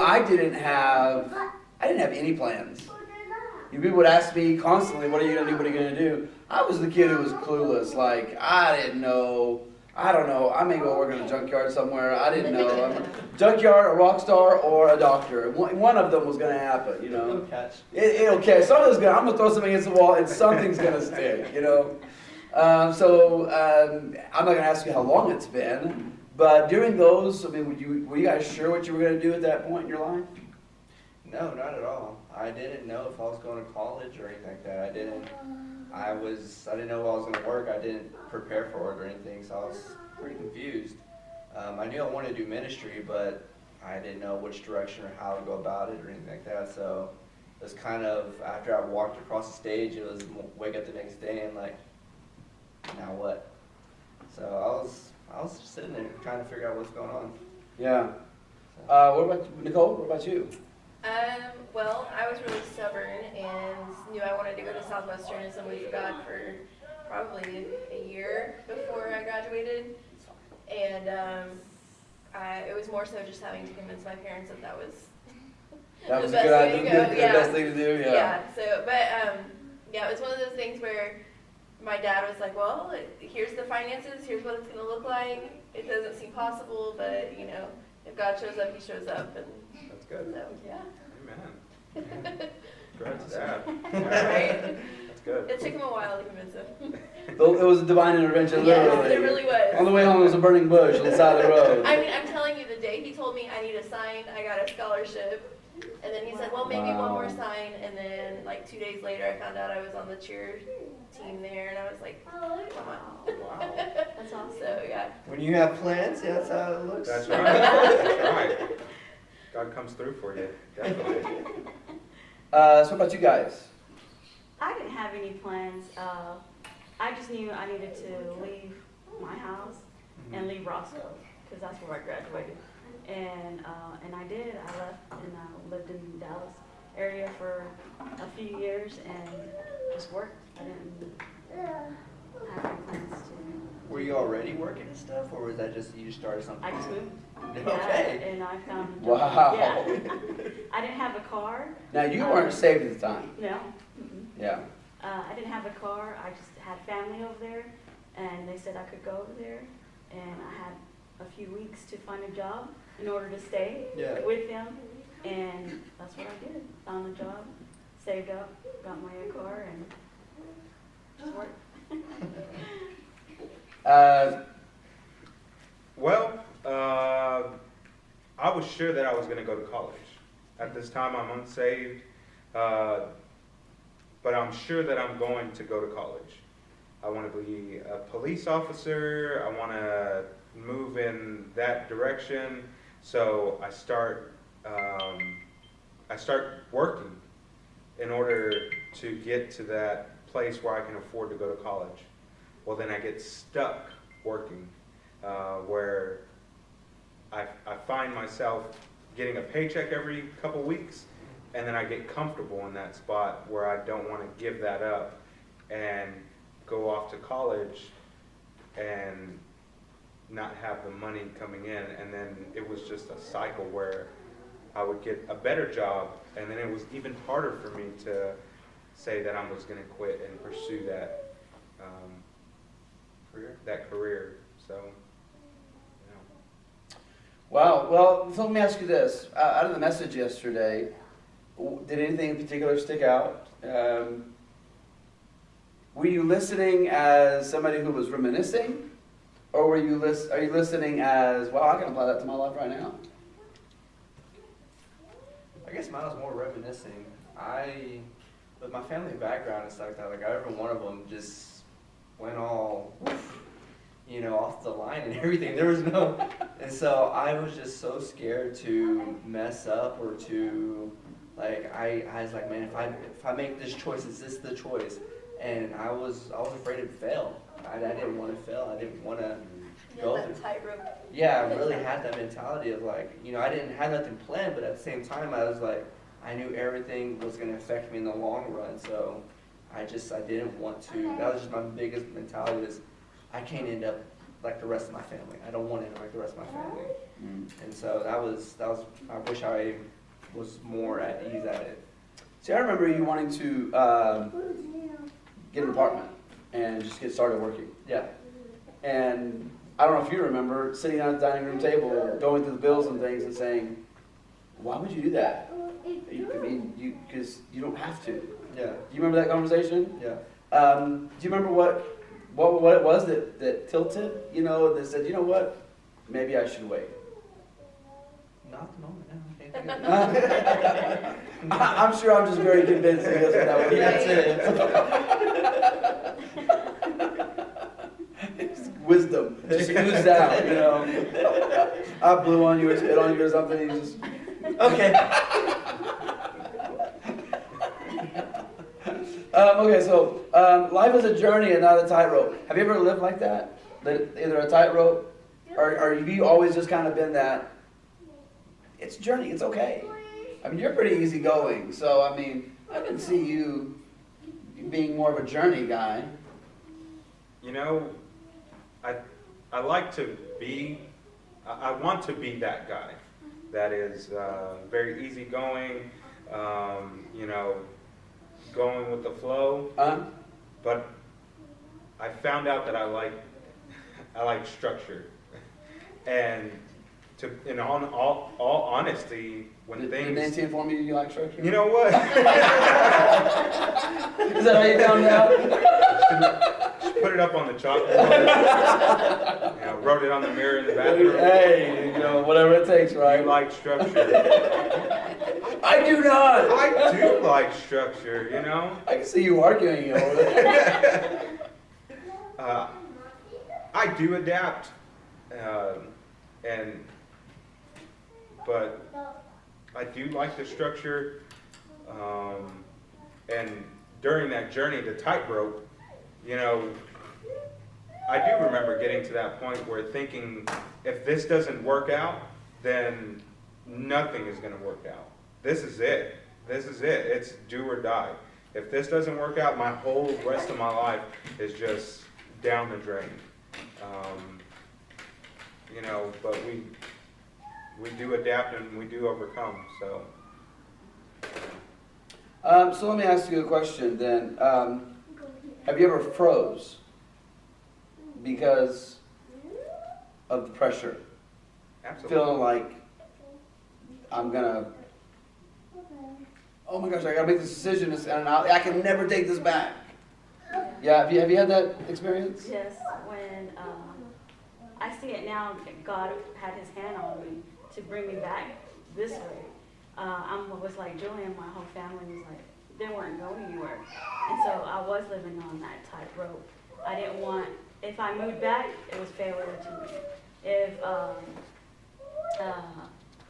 I didn't have any plans. People would ask me constantly, what are you going to do, what are you going to do? I was the kid who was clueless. Like, I didn't know. I don't know. I may go work in a junkyard somewhere. I didn't know. Junkyard, a rock star, or a doctor. One of them was going to happen, you know. It'll catch. It'll catch. Something's going to, I'm going to throw something against the wall and something's going to stick, you know. I'm not going to ask you how long it's been, but during those, I mean, were you guys sure what you were going to do at that point in your life? No, not at all. I didn't know if I was going to college or anything like that. I didn't know if I was going to work. I didn't prepare for it or anything, so I was pretty confused. I knew I wanted to do ministry, but I didn't know which direction or how to go about it or anything like that. So it was kind of, after I walked across the stage, it was wake up the next day and like, now what? So I was just sitting there trying to figure out what's going on. Yeah. What about Nicole? What about you? Well, I was really stubborn and knew I wanted to go to Southwestern Assemblies of God for probably a year before I graduated. And it was more so just having to convince my parents that was That was the a good best way idea. to go. The Yeah. best thing to do. Yeah. Yeah. So, but yeah, it was one of those things where my dad was like, "Well, here's the finances. Here's what it's going to look like. It doesn't seem possible, but you know, if God shows up, He shows up." And That's good. so, yeah. Amen. Congrats, Dad. Right? That's good. It took him a while to convince him. It was a divine intervention, literally. Yes, it really was. On the way home, there was a burning bush on the side of the road. I mean, I'm telling you, the day he told me I need a sign, I got a scholarship. And then he said, well, maybe one more sign. And then, like, 2 days later, I found out I was on the cheer team there. And I was like, come on. Wow. That's awesome. So, yeah. When you have plans, yeah, that's how it looks. That's right. That's right. God comes through for you, definitely. So what about you guys? I didn't have any plans. I just knew I needed to leave my house and leave Roscoe because that's where I graduated. And I did. I left and I lived in the Dallas area for a few years and just worked. I didn't have any plans to. Were you already working and stuff, or was that just you started something? I just moved. Okay. Yeah, and I found a job. Wow. Yeah. I didn't have a car. Now, you weren't saved at the time. No. Mm-mm. Yeah. I didn't have a car. I just had family over there, and they said I could go over there, and I had a few weeks to find a job in order to stay with them, and that's what I did. Found a job, saved up, got my car, and just worked. I was sure that I was going to go to college. At this time, I'm unsaved, but I'm sure that I'm going to go to college. I want to be a police officer. I want to move in that direction. So I start working in order to get to that place where I can afford to go to college. Well, then I get stuck working, where I find myself getting a paycheck every couple weeks, and then I get comfortable in that spot where I don't want to give that up and go off to college and not have the money coming in. And then it was just a cycle where I would get a better job, and then it was even harder for me to say that I was going to quit and pursue that career. So, Wow. Well, so let me ask you this. Out of the message yesterday, did anything in particular stick out? Were you listening as somebody who was reminiscing? Or are you listening as, wow, I can apply that to my life right now? I guess mine was more reminiscing. With my family background and stuff like that, like every one of them just went all, off the line and everything. There was no, and so I was just so scared to mess up or to, I was like, man, if I make this choice, is this the choice? And I was afraid to fail. I didn't want to fail. I didn't want to go through. Tightrope. Yeah, I really had that mentality of I didn't have nothing planned, but at the same time, I was like, I knew everything was going to affect me in the long run, so I didn't want to. That was just my biggest mentality is I can't end up like the rest of my family. I don't want to end up like the rest of my family. And so that was, I wish I was more at ease at it. See, I remember you wanting to get an apartment and just get started working. Yeah. And I don't know if you remember sitting down at the dining room table, going through the bills and things, and saying, "Why would you do that? Because you don't have to." Yeah. Do you remember that conversation? Yeah. Do you remember what it was that tilted? You know, that said, "You know what? Maybe I should wait." Not at the moment, no. I can't think of it. I'm sure I'm just very convincing. That's it. It's wisdom just oozed out, you know. I blew on you or spit on you or something. You just okay. Okay, so life is a journey and not a tightrope. Have you ever lived like that? Either a tightrope, or have you always just kind of been that? It's a journey. It's okay. I mean, you're pretty easygoing, so I mean, I can see you being more of a journey guy. You know, I like to be, I want to be that guy that is very easygoing, you know, going with the flow. But I found out that I like structure, and in all honesty, when Did things. Nancy inform you like structure? You know what? Is that how you found out? Just put it up on the chalkboard. You know, wrote it on the mirror in the bathroom. Hey, you know, whatever it takes, right? You like structure. I do not. I do like structure, you know. I can see you arguing over it. I do adapt, but I do like the structure, and during that journey to tightrope, you know, I do remember getting to that point where thinking, if this doesn't work out, then nothing is going to work out. This is it. This is it. It's do or die. If this doesn't work out, my whole rest of my life is just down the drain. You know, but we do adapt and we do overcome. So let me ask you a question then. Have you ever froze because of the pressure? absolutely. Feeling like I'm gonna, oh my gosh, I gotta make this decision and I can never take this back. Yeah, have you had that experience? Yes, when I see it now, God had his hand on me to bring me back this way. I was like Julian, my whole family was like, they weren't going anywhere. And so I was living on that tightrope. I didn't want, if I moved back, it was failure to me. If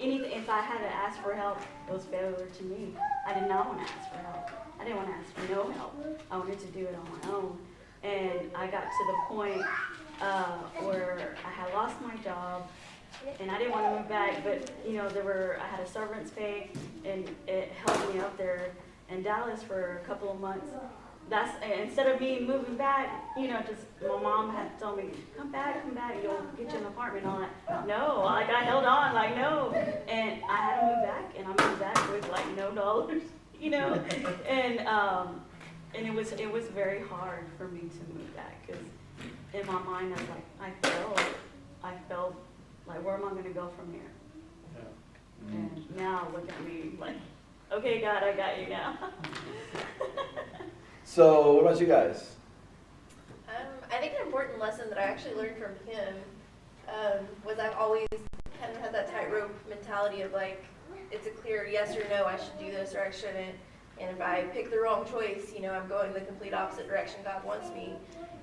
if I had to ask for help, it was failure to me. I did not want to ask for help. I didn't want to ask for no help. I wanted to do it on my own. And I got to the point where I had lost my job, and I didn't want to move back, but you know, I had a servant's pay, and it held me up there in Dallas for a couple of months. Instead of me moving back, you know, just my mom had told me, come back, you'll get you an apartment, all that. No, like I held on, like no, and I had to move back, and I moved back with like no dollars, you know, and it was very hard for me to move back, because in my mind I was like, I felt like, where am I going to go from here? Yeah. And now look at me, like, okay, God, I got you now. So, what about you guys? I think an important lesson that I actually learned from him was I've always kind of had that tightrope mentality of like, it's a clear yes or no, I should do this or I shouldn't. And if I pick the wrong choice, you know, I'm going the complete opposite direction God wants me.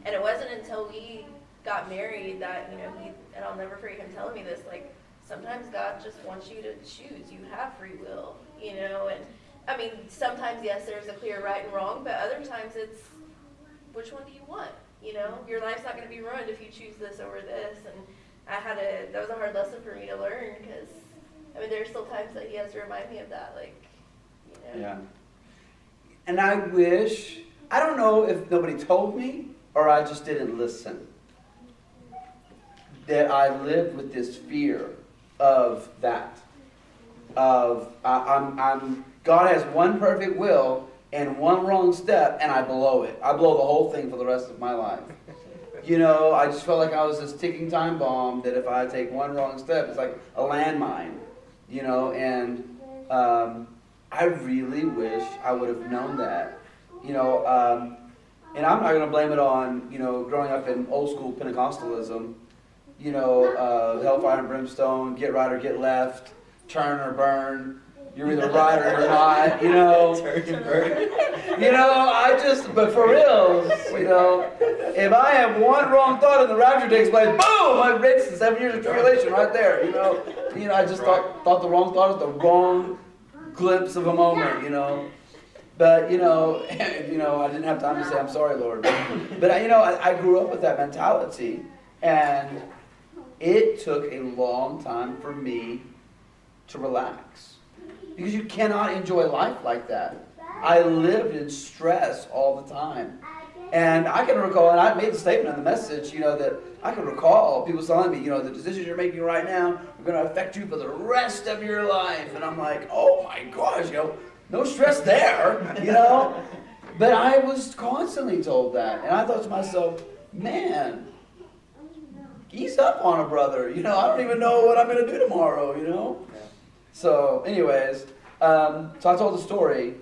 And it wasn't until we got married that, you know, and I'll never forget him telling me this, like, sometimes God just wants you to choose. You have free will, you know, and I mean, sometimes, yes, there's a clear right and wrong, but other times it's, which one do you want? You know, your life's not going to be ruined if you choose this over this. And that was a hard lesson for me to learn, because, I mean, there's still times that he has to remind me of that, like, you know. Yeah. And I don't know if nobody told me or I just didn't listen, that I lived with this fear of that. God has one perfect will and one wrong step, and I blow it. I blow the whole thing for the rest of my life. You know, I just felt like I was this ticking time bomb that if I take one wrong step, it's like a landmine. You know, and I really wish I would have known that. You know, and I'm not going to blame it on, you know, growing up in old school Pentecostalism. You know, hellfire and brimstone, get right or get left, turn or burn. You're either right or you're not, you know. Turn and burn. You know, but for real, you know, if I have one wrong thought and the rapture takes place, boom, I've reached the 7 years of tribulation right there, you know. I just thought the wrong thought was the wrong glimpse of a moment, you know. But, you know, I didn't have time to say, I'm sorry, Lord. But, I grew up with that mentality, and it took a long time for me to relax. Because you cannot enjoy life like that. I lived in stress all the time. And I can recall, and I made the statement in the message, that I can recall people telling me, the decisions you're making right now are going to affect you for the rest of your life. And I'm like, oh my gosh, no stress there, But I was constantly told that. And I thought to myself, man, ease up on a brother. I don't even know what I'm going to do tomorrow, So, anyways, so I told the story.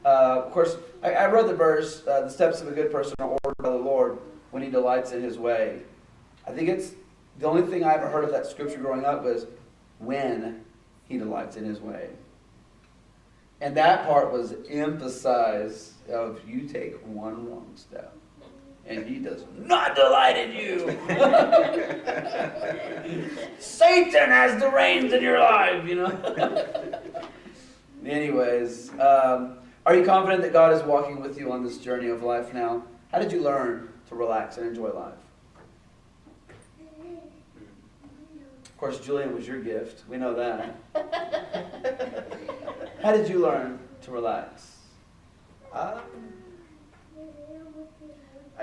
Of course, I wrote the verse, the steps of a good person are ordered by the Lord when he delights in his way. I think it's the only thing I ever heard of that scripture growing up was when he delights in his way. And that part was emphasized of you take one wrong step. And he does not delight in you. Satan has the reins in your life, Anyways, are you confident that God is walking with you on this journey of life now? How did you learn to relax and enjoy life? Of course, Julian was your gift. We know that. How did you learn to relax? I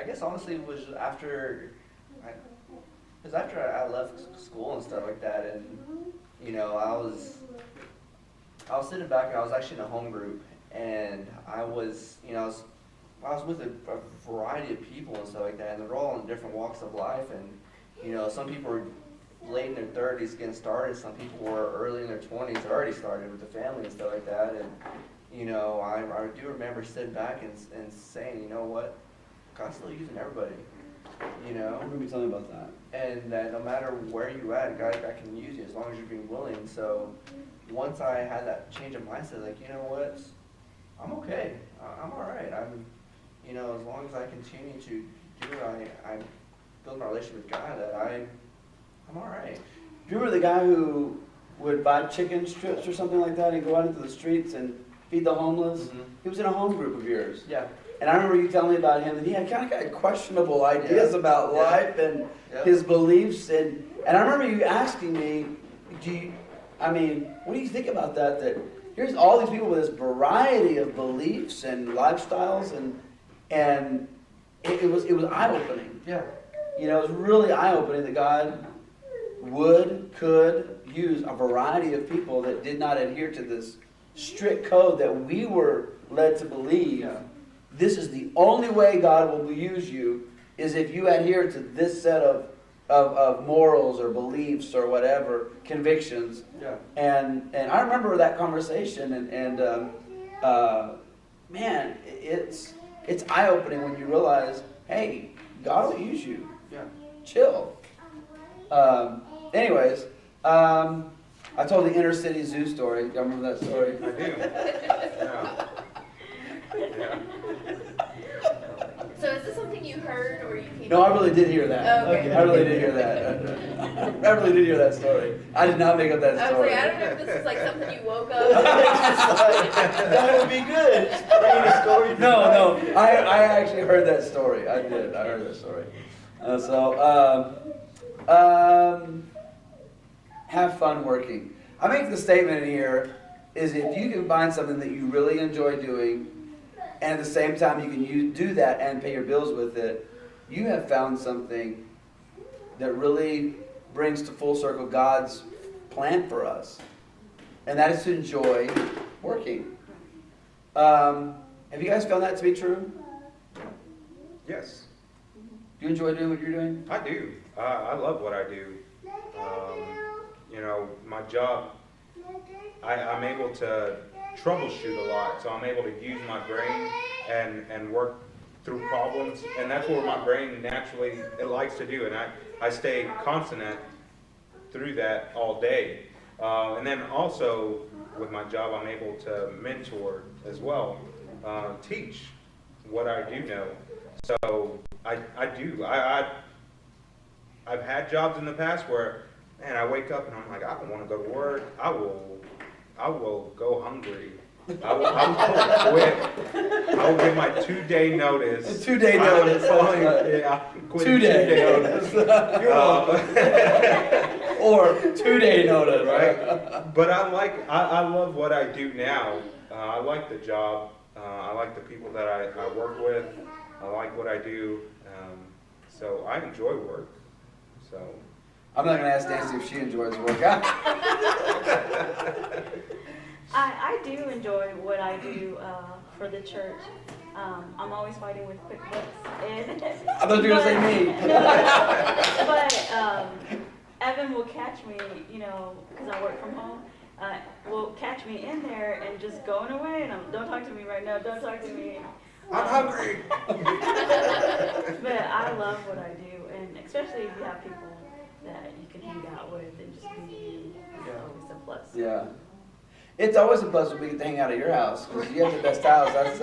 guess honestly it was after I left school and stuff like that, and I was sitting back and I was actually in a home group, and I was with a variety of people and stuff like that, and they're all in different walks of life, and some people were late in their 30s getting started, some people were early in their 20s already started with the family and stuff like that, and I do remember sitting back and saying, you know what, God's still using everybody, I remember you telling me about that. and that no matter where you're at, God can use you as long as you're being willing. So once I had that change of mindset, like, you know what, I'm okay. I'm all right. As long as I continue to do it, I build my relationship with God, that I'm all right. Do you remember the guy who would buy chicken strips or something like that and go out into the streets and feed the homeless? Mm-hmm. He was in a home group of yours. Yeah. And I remember you telling me about him that he had kind of questionable ideas about life and his beliefs. And I remember you asking me, what do you think about that? That here's all these people with this variety of beliefs and lifestyles, and it was eye-opening. Yeah. It was really eye-opening that God could use a variety of people that did not adhere to this strict code that we were led to believe. Yeah. This is the only way God will use you, is if you adhere to this set of morals or beliefs or whatever, convictions. Yeah. And I remember that conversation, and man, it's eye-opening when you realize, hey, God will use you. Yeah. Chill. Anyways, I told the inner city zoo story. Y'all remember that story? I do. Yeah. So is this something you heard or you came No, I up really with? did hear that. Oh, okay. I really did hear that. I really did hear that story. I did not make up that I was story. like, I don't know if this is like something you woke up. That would be good. Bringing a story. No, I actually heard that story. I did. I heard that story. Have fun working. I make the statement in here is if you can find something that you really enjoy doing, and at the same time you can do that and pay your bills with it, you have found something that really brings to full circle God's planned for us, and that is to enjoy working. Have you guys found that to be true? Yes, Do you enjoy doing what you're doing? I do. I love what I do. You know, my job, I'm able to troubleshoot a lot, so I'm able to use my brain and work through problems, and that's what my brain naturally it likes to do, and I stay constant through that all day. And then also with my job, I'm able to mentor as well, teach what I do know. So I do. I've had jobs in the past where, man, I wake up and I'm like, I don't want to go to work. I will go hungry. I will quit. I will give my 2-day notice. A 2-day notice. Yeah, quit 2-day notice. Or 2-day notice. Right? But I love what I do now. I like the job. I like the people that I work with. I like what I do. So I enjoy work. So I'm not going to ask Nancy if she enjoys work. I do enjoy what I do for the church. I'm always fighting with QuickBooks. And I thought you were going to say me. But Evan will catch me, you know, because I work from home, will catch me in there and just going away. And don't talk to me right now. Don't talk to me. I'm hungry. But I love what I do, and especially if you have people that you can hang out with and just be you. It's always a plus. Yeah. It's always a plus when we get to hang out at your house, because you have the best house. That's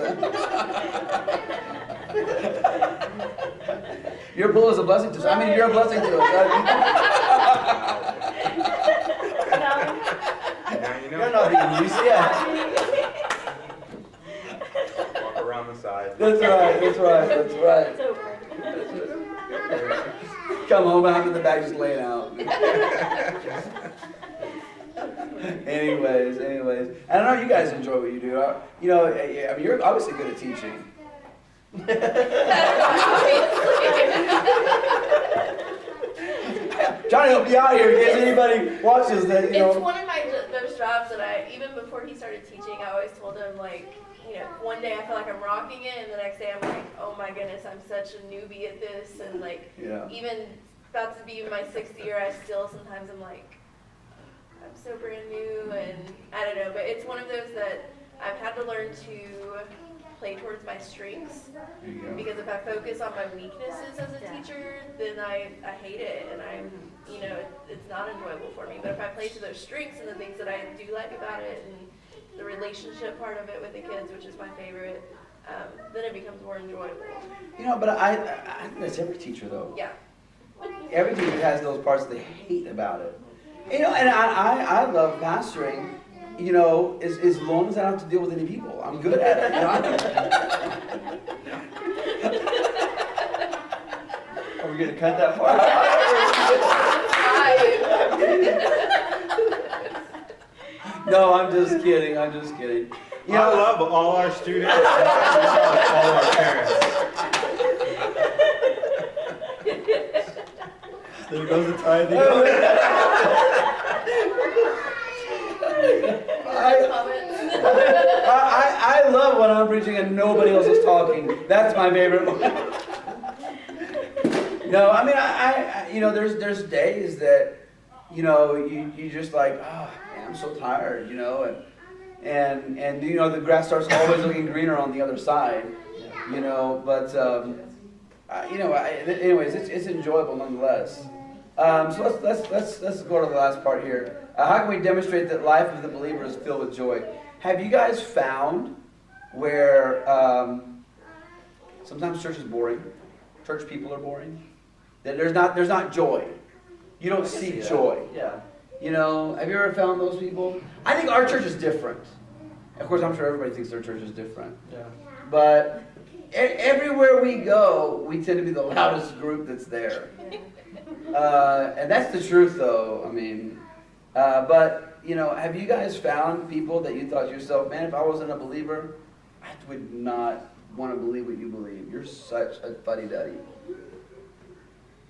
your pool is a blessing to us. I mean, you're a blessing to us. Now you know. You're not being used yet. Walk around the side. That's right. That's right. That's right. It's over. Come home, I'm in the back just laying out. anyways. I don't know, you guys enjoy what you do. You know, I mean, you're obviously good at teaching. Trying to help you out here in case anybody watches that, you know. It's one of those jobs that even before he started teaching, I always told him, like, you know, one day I feel like I'm rocking it, and the next day I'm like, oh my goodness, I'm such a newbie at this, and like, even about to be in my 6th year, I still sometimes I'm like, I'm so brand new, and I don't know, but it's one of those that I've had to learn to play towards my strengths, because if I focus on my weaknesses as a teacher, then I hate it, and you know, it's not enjoyable for me. But if I play to those strengths and the things that I do like about it, and the relationship part of it with the kids, which is my favorite, then it becomes more enjoyable. You know, but I think that's every teacher, though. Yeah. Every teacher has those parts they hate about it. You know, and I love pastoring, you know, as long as I don't have to deal with any people. I'm good at it. You know? Are we going to cut that part? No, I'm just kidding. You know, I love all our students and all our parents. There goes the tithing. I love when I'm preaching and nobody else is talking. That's my favorite one. No, I mean, I you know, there's days that, you know, you just like, oh, man, I'm so tired, you know, and you know, the grass starts always looking greener on the other side, you know, but, you know, anyways, it's enjoyable nonetheless. So let's go to the last part here. How can we demonstrate that life of the believer is filled with joy? Have you guys found where sometimes church is boring? Church people are boring? That there's not joy. You don't see joy. Yeah. You know, have you ever found those people? I think our church is different. Of course, I'm sure everybody thinks their church is different. Yeah. But everywhere we go, we tend to be the loudest group that's there. And that's the truth, though. I mean, but, you know, have you guys found people that you thought to yourself, man, if I wasn't a believer, I would not want to believe what you believe. You're such a fuddy-duddy.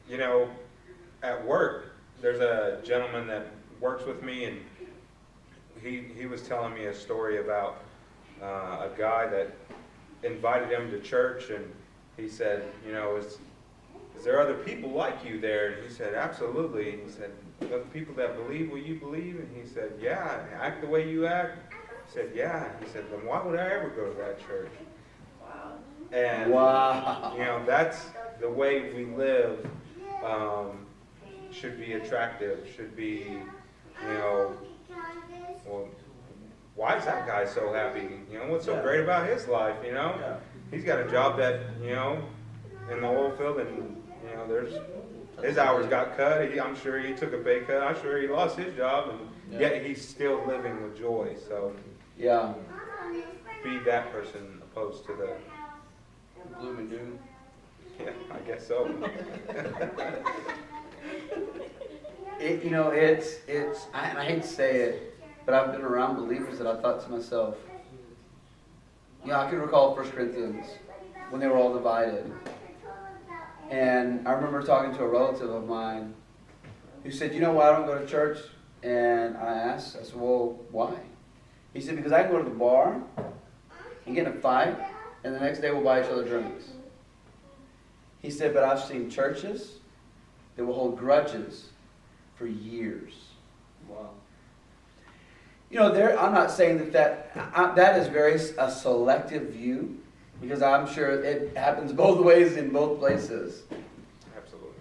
You know, at work, there's a gentleman that works with me, and he was telling me a story about a guy that invited him to church, and he said, you know, is there other people like you there? And he said, absolutely. He said, other people that believe what you believe? And he said, yeah, act the way you act. He said, yeah. He said, then why would I ever go to that church? Wow. And, Wow. you know, that's the way we live. Should be attractive, should be, you know, well, why is that guy so happy? You know, what's so great about his life, you know? Yeah. He's got a job that, you know, in the oil field, and, you know, his hours got cut. I'm sure he took a pay cut. I'm sure he lost his job, and yet he's still living with joy. So, Yeah. be that person opposed to the, Gloom and doom. yeah, I guess so. You know, and I hate to say it, but I've been around believers that I thought to myself, you know, I can recall 1 Corinthians when they were all divided. And I remember talking to a relative of mine who said, you know why I don't go to church? And I said, well, why? He said, because I can go to the bar and get in a fight, and the next day we'll buy each other drinks. He said, but I've seen churches that will hold grudges for years. Wow. You know, I'm not saying that is very a selective view, because I'm sure it happens both ways in both places. Absolutely.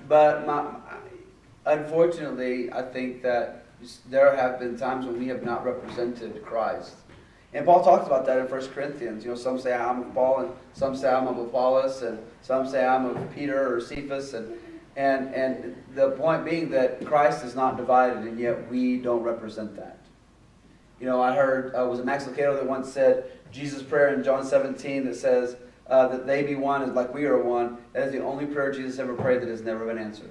But unfortunately, I think that there have been times when we have not represented Christ. And Paul talks about that in 1 Corinthians. You know, some say I'm of Paul, and some say I'm of Apollos, and some say I'm of Peter or Cephas, and the point being that Christ is not divided, and yet we don't represent that. You know, I heard, was it Max Lucado that once said, Jesus' prayer in John 17 that says that they be one as like we are one, that is the only prayer Jesus ever prayed that has never been answered.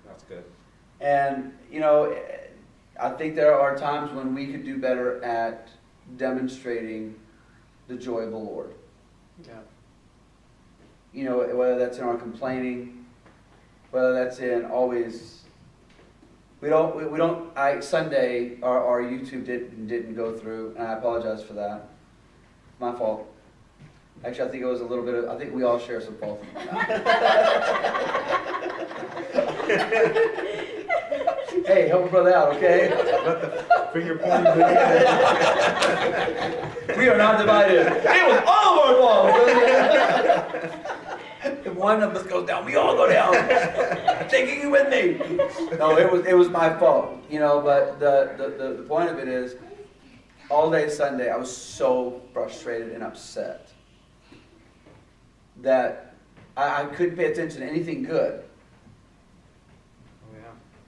That's good. And, you know, I think there are times when we could do better at demonstrating the joy of the Lord. Yeah. You know, whether that's in our complaining, whether that's in always, Sunday, our YouTube didn't go through, and I apologize for that. My fault. Actually, I think it was a little bit I think we all share some fault. Hey, help a brother out, okay? Let the finger pointing begin. We are not divided. It was all of our fault. If one of us goes down, we all go down. I'm taking you with me. No, it was my fault, you know. But the point of it is, all day Sunday, I was so frustrated and upset that I couldn't pay attention to anything good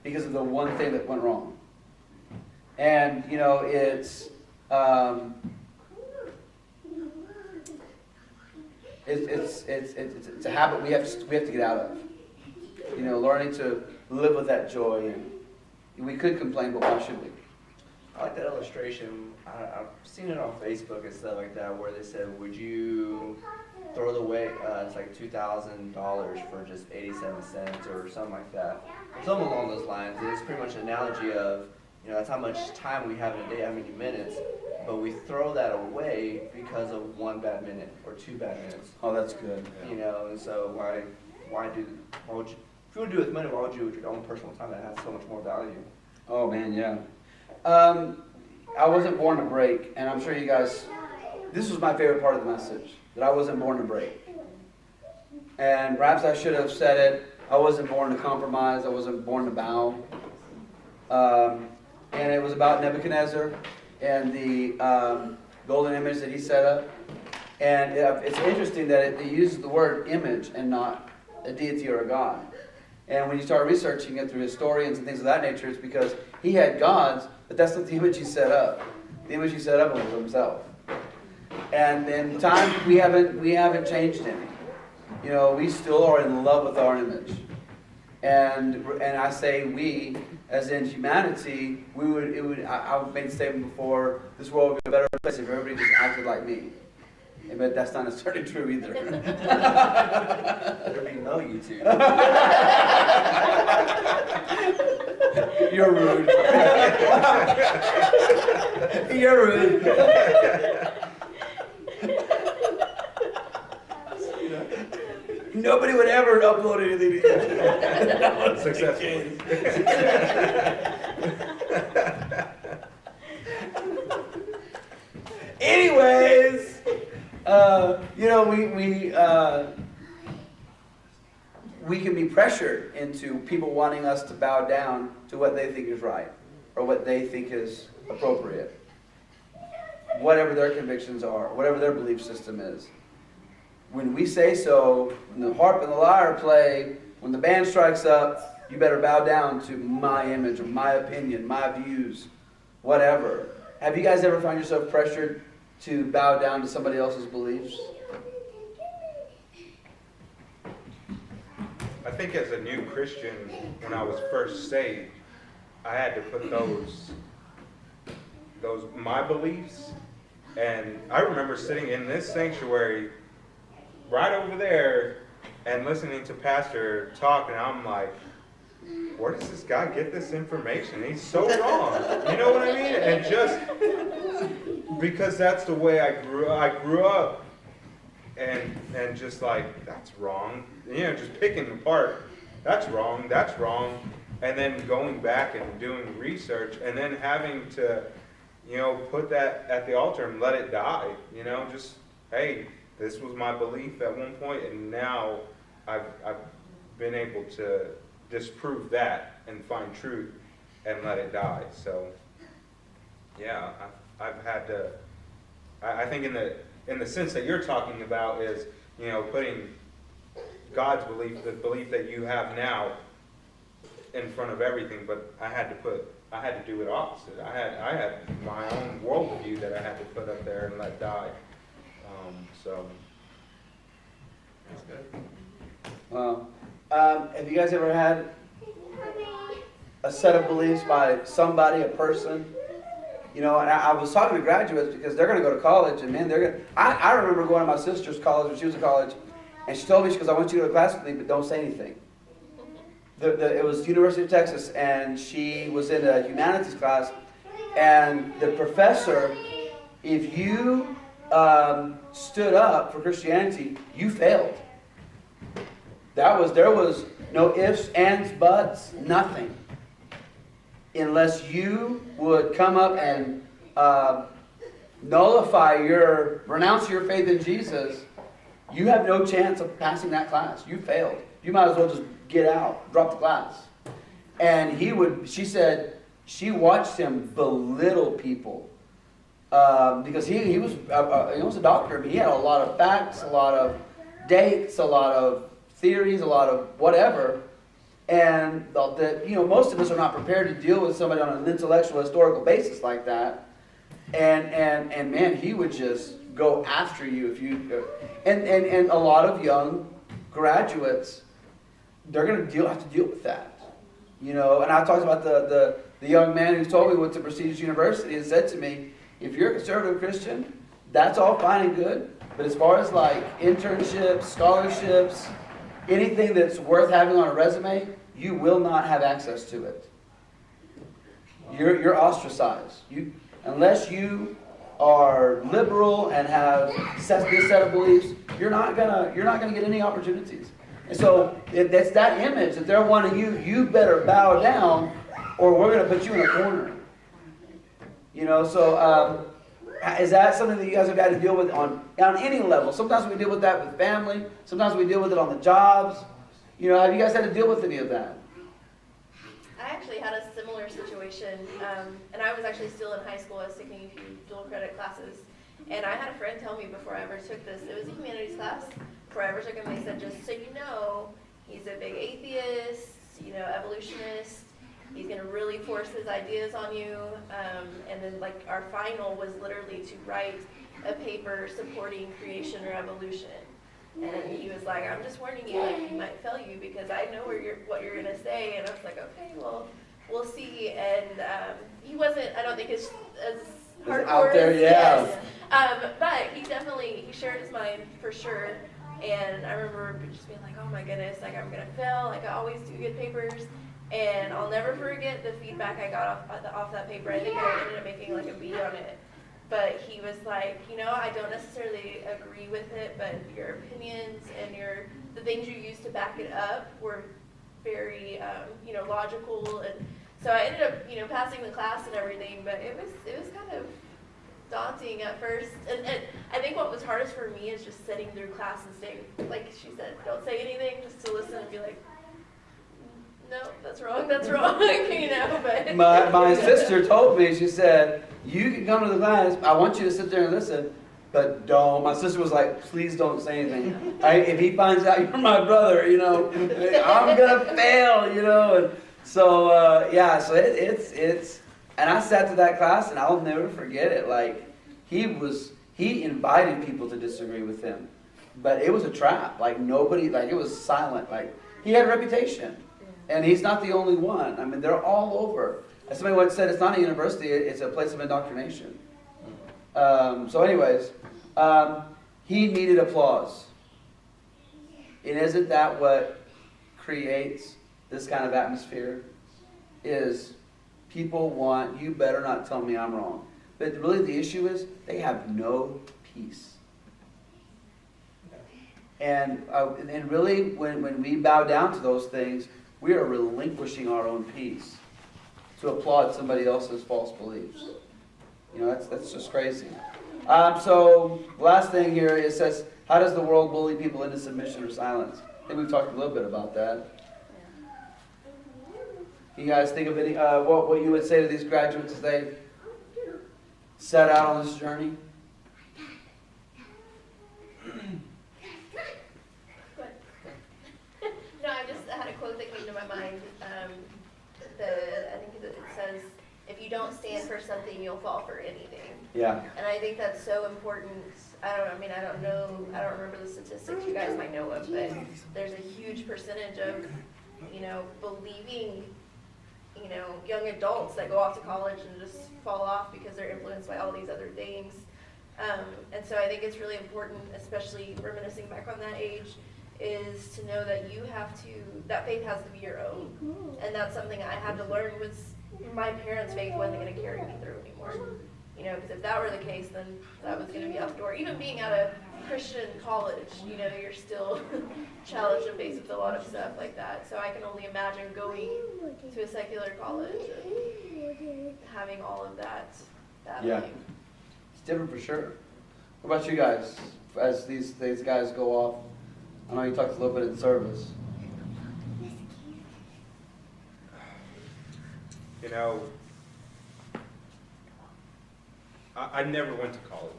because of the one thing that went wrong. And you know, it's a habit we have to get out of. You know, learning to live with that joy. And we could complain, but why should we? I like that illustration. I've seen it on Facebook and stuff like that, where they said, would you throw away, it's like $2,000 for just 87 cents or something like that. Something along those lines. And it's pretty much an analogy of, you know, that's how much time we have in a day, how many minutes, but we throw that away because of one bad minute or 2 bad minutes. Oh, that's good. You know, and so why would you, if you would do it with money, why would you do it with your own personal time that has so much more value? Oh man, yeah. I wasn't born to break, and I'm sure you guys, this was my favorite part of the message, that I wasn't born to break. And perhaps I should have said it, I wasn't born to compromise, I wasn't born to bow. And it was about Nebuchadnezzar and the golden image that he set up. And it's interesting that it uses the word image and not a deity or a god. And when you start researching it through historians and things of that nature, it's because he had gods, but that's not the image he set up. The image he set up was himself. And in time, we haven't changed any. You know, we still are in love with our image. And I say we, as in humanity, I've made the statement before, this world would be a better place if everybody just acted like me. But that's not necessarily true either. There'd be no YouTube. You're rude. You're rude. Nobody would ever upload anything to YouTube. Successfully. Anyways, we can be pressured into people wanting us to bow down to what they think is right or what they think is appropriate, whatever their convictions are, whatever their belief system is. When we say so, when the harp and the lyre play, when the band strikes up, you better bow down to my image or my opinion, my views, whatever. Have you guys ever found yourself pressured to bow down to somebody else's beliefs? I think as a new Christian, when I was first saved, I had to put those my beliefs, and I remember sitting in this sanctuary right over there and listening to Pastor talk, and I'm like, where does this guy get this information? He's so wrong. You know what I mean? And just because that's the way I grew up, and just like, that's wrong. You know, just picking apart, that's wrong, and then going back and doing research, and then having to, put that at the altar and let it die. Just, hey, this was my belief at one point, and now I've been able to disprove that and find truth and let it die. So, yeah, I've had to. I think in the sense that you're talking about is, putting God's belief, the belief that you have now, in front of everything. But I had to do it opposite. I had my own worldview that I had to put up there and let die. So that's good. Wow. Have you guys ever had a set of beliefs by somebody, a person? And I was talking to graduates because they're going to go to college, and man, I remember going to my sister's college when she was in college, and she told me, she goes, I want you to go to class with me, but don't say anything. It was University of Texas, and she was in a humanities class, and the professor, if you stood up for Christianity, you failed. There was no ifs, ands, buts, nothing. Unless you would come up and renounce your faith in Jesus, you have no chance of passing that class. You failed. You might as well just get out, drop the class. And she said, she watched him belittle people. Because he was a doctor. I mean, he had a lot of facts, a lot of dates, a lot of theories, a lot of whatever. And most of us are not prepared to deal with somebody on an intellectual, historical basis like that. And man, he would just go after you if you. And a lot of young graduates, they're going to have to deal with that. And I talked about the young man who told me went to prestigious university and said to me, if you're a conservative Christian, that's all fine and good. But as far as like internships, scholarships, anything that's worth having on a resume, you will not have access to it. You're ostracized. Unless you are liberal and have this set of beliefs, you're not gonna get any opportunities. And so that's that image that they're wanting you better bow down, or we're gonna put you in a corner. So is that something that you guys have had to deal with on any level? Sometimes we deal with that with family. Sometimes we deal with it on the jobs. Have you guys had to deal with any of that? I actually had a similar situation, and I was actually still in high school. I was taking a few dual credit classes, and I had a friend tell me before I ever took this, it was a humanities class, before I ever took him, they said, just so you know, he's a big atheist, evolutionist. He's going to really force his ideas on you. And then like our final was literally to write a paper supporting creation or evolution. And he was like, I'm just warning you, like he might fail you because I know what you're going to say. And I was like, okay, well, we'll see. And he wasn't, I don't think, as hardcore out there, as, yeah. yes, But he shared his mind for sure. And I remember just being like, oh my goodness, like I'm gonna fail. Like I always do good papers. And I'll never forget the feedback I got off that paper. I think I ended up making like a B on it. But he was like, I don't necessarily agree with it, but your opinions and the things you used to back it up were very, logical. And so I ended up, passing the class and everything, but it was kind of daunting at first. And I think what was hardest for me is just sitting through class and saying, like she said, don't say anything, just to listen and be like, no, that's wrong, but. My sister told me, she said, you can come to the class, I want you to sit there and listen, but don't. My sister was like, please don't say anything. If he finds out you're my brother, I'm gonna fail, And so, so it's, and I sat to that class and I'll never forget it. Like, he invited people to disagree with him, but it was a trap. Like nobody, like it was silent. Like he had a reputation. And he's not the only one. I mean, they're all over. As somebody once said, it's not a university, it's a place of indoctrination. So anyways, he needed applause. And isn't that what creates this kind of atmosphere? Is people want, you better not tell me I'm wrong. But really the issue is, they have no peace. And really, when we bow down to those things, we are relinquishing our own peace to applaud somebody else's false beliefs. That's just crazy. So the last thing here, it says, how does the world bully people into submission or silence? I think we've talked a little bit about that. You guys think of any, what you would say to these graduates as they set out on this journey? No, I had a quote that came to my mind. I think it says, if you don't stand for something, you'll fall for anything. Yeah. And I think that's so important. I don't remember the statistics, you guys might know of, but there's a huge percentage of, believing, young adults that go off to college and just fall off because they're influenced by all these other things. And so I think it's really important, especially reminiscing back on that age, is to know that that faith has to be your own. And that's something I had to learn was my parents' faith wasn't going to carry me through anymore. Because if that were the case, then that was going to be out the door. Even being at a Christian college, you're still challenged and faced with a lot of stuff like that. So I can only imagine going to a secular college and having all of that Yeah. It's different for sure. What about you guys? As these guys go off, I know you talked a little bit in service. I never went to college,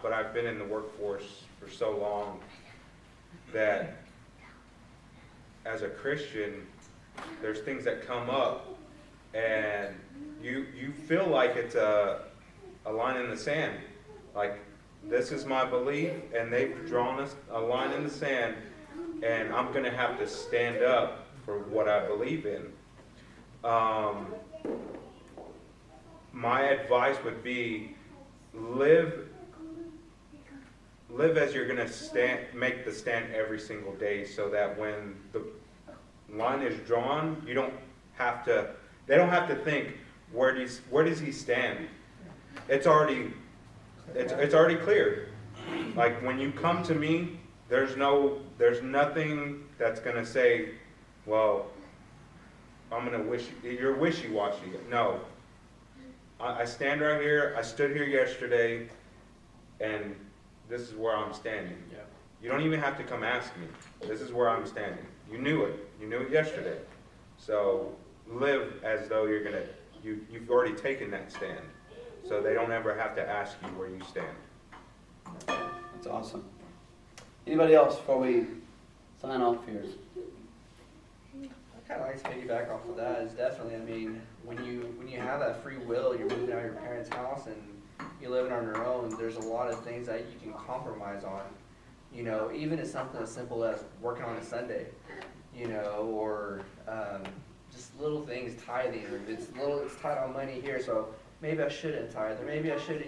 but I've been in the workforce for so long that as a Christian, there's things that come up and you feel like it's a line in the sand. Like, this is my belief, and they've drawn us a line in the sand, and I'm going to have to stand up for what I believe in. My advice would be live as you're going to make the stand every single day, so that when the line is drawn, they don't have to think, where does he stand? It's already clear. Like, when you come to me, there's nothing that's going to say, well, I'm going to you're wishy-washy. No. I stand right here. I stood here yesterday, and this is where I'm standing. Yeah. You don't even have to come ask me. This is where I'm standing. You knew it. You knew it yesterday. So live as though you've already taken that stand, so they don't ever have to ask you where you stand. That's awesome. Anybody else before we sign off here? I kind of like to piggyback off of that. Is definitely, when you have that free will, you're moving out of your parents' house and you're living on your own. There's a lot of things that you can compromise on. Even as something as simple as working on a Sunday, or just little things, tithing. Or it's tight on money here, so maybe I shouldn't tithe, or maybe I should,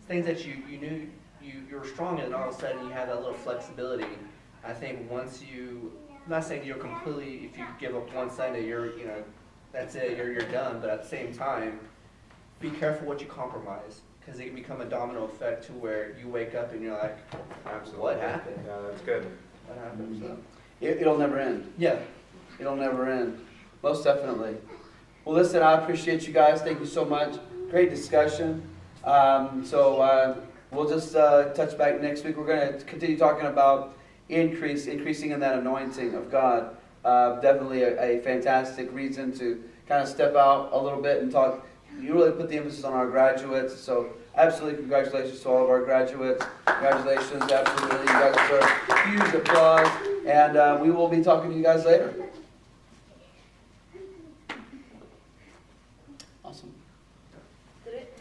things that you knew you were strong in, and all of a sudden you have that little flexibility. I think once I'm not saying you're completely, if you give up one Sunday, that's it, you're done. But at the same time, be careful what you compromise, because it can become a domino effect to where you wake up and you're like, Absolutely. what happened? Yeah, that's good. What happened? So, It'll never end. yeah. It'll never end. Most definitely. Well, listen, I appreciate you guys. Thank you so much. Great discussion. We'll just touch back next week. We're going to continue talking about increasing in that anointing of God. Definitely a fantastic reason to kind of step out a little bit and talk. You really put the emphasis on our graduates. So absolutely congratulations to all of our graduates. Congratulations, absolutely. You guys deserve huge applause. And we will be talking to you guys later.